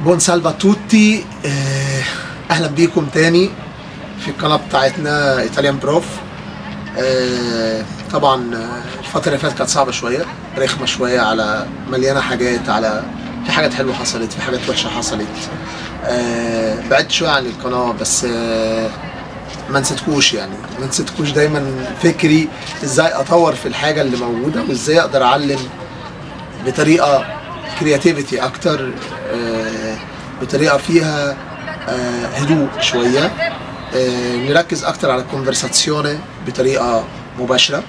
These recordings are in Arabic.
بون سالفا توتي، اهلا بيكم تاني في القناه بتاعتنا ايطاليان بروف. طبعا الفتره اللي فاتت كانت صعبه شويه، رخمه شويه، على مليانه حاجات، على في حاجات حلوه حصلت، في حاجات وحشه حصلت. بعدت شويه عن القناه، بس ما نسيتكوش، يعني ما نسيتكوش. دايما فكري ازاي اطور في الحاجه اللي موجوده، وازاي اقدر اعلم بطريقه كرياتيفيتي اكتر، بطريقه فيها هدوء شويه، نركز اكتر على الكونفرساتسيون بطريقه مباشره.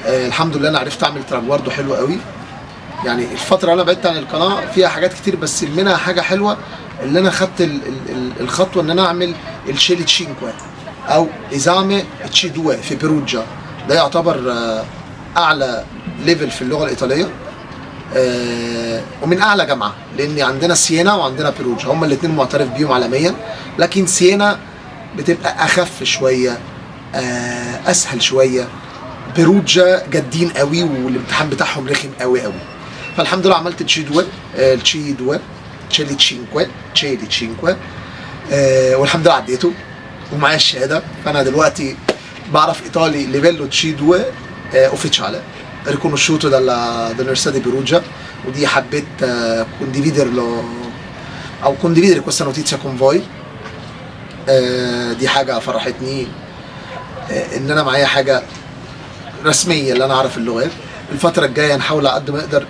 الحمد لله انا عرفت اعمل تراجواردو حلو قوي. يعني الفتره اللي انا بعدت عن القناه فيها حاجات كتير، بس منها حاجه حلوه اللي انا خدت الخطوه ان انا اعمل الشيلي تشينكوا او ايزامي تشي دوا في بيروجا. ده يعتبر اعلى ليفل في اللغه الايطاليه، ومن اعلى جامعه، لان عندنا سيينا وعندنا بيروجا، هما الاثنين معترف بيهم عالميا، لكن سيينا بتبقى اخف شويه، اسهل شويه. بيروجا جادين قوي، والامتحان بتاعهم رخم قوي قوي. فالحمد لله عملت تشي دوا تشيلي تشينكوا، والحمد لله عديته ومعايا الشهاده. فانا دلوقتي بعرف ايطالي ليفيلو تشي دوا اوفيتشالي riconosciuto dall'Università di Perugia, ودي حبيت condividere questa notizia con voi. دي حاجة فرحتني، ان انا معايا حاجة رسمية اللي انا اعرف اللغات. الفترة الجاية نحاول على قد ما نقدر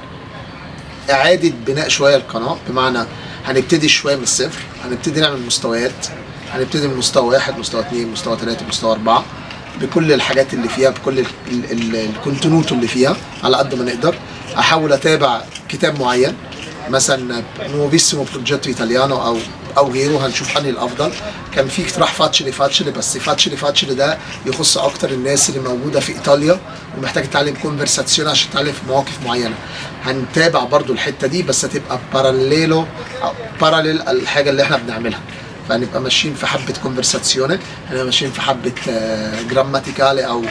اعادة بناء شوية القناة، بمعنى هنبتدي شوية من الصفر، هنبتدي نعمل مستويات، هنبتدي من مستوى 1 مستوى 2 مستوى 3 مستوى 4، بكل الحاجات اللي فيها، بكل الكونتنوت اللي فيها على قد ما نقدر. احاول اتابع كتاب معين، مثلا نوفيسيمو بروجيتو ايطاليانو او غيره، هنشوف انهي الافضل. كان في اقتراح فاتشلي، بس فاتشلي ده يخص اكتر الناس اللي موجوده في ايطاليا ومحتاج تتعلم كونفرساسيون عشان تتعلم في مواقف معينه. هنتابع برضو الحته دي، بس هتبقى باراليل الحاجه اللي احنا بنعملها. فنبقى ماشيين في حبه كونفرساسيون، هنبقى ماشيين في حبه جراماتيكالي، او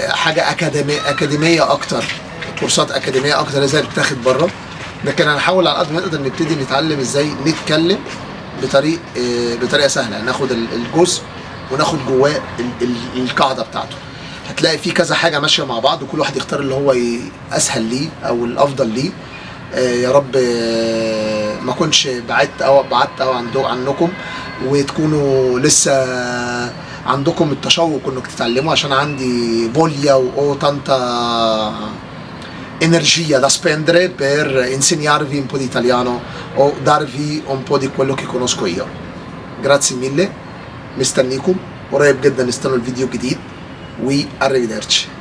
حاجه اكاديميه اكتر، كورسات اكاديميه اكتر زي اللي بتاخد بره. لكن هنحاول على قد ما نقدر نبتدي نتعلم ازاي نتكلم بطريقه سهله، ناخد الجزء وناخد جواه القاعده بتاعته. هتلاقي في كذا حاجه ماشيه مع بعض، وكل واحد يختار اللي هو اسهل ليه او الافضل ليه. يا رب ما كنتش بعدت او عنكم، وتكونوا لسه عندكم التشوق انك تتعلموا، عشان عندي فوليا o tanta energia da spendere per insegnarvi un po' di italiano o darvi un po' di quello che conosco io. Grazie mille، مستنيكم قريب جدا، استنوا الفيديو الجديد، وarrivederci.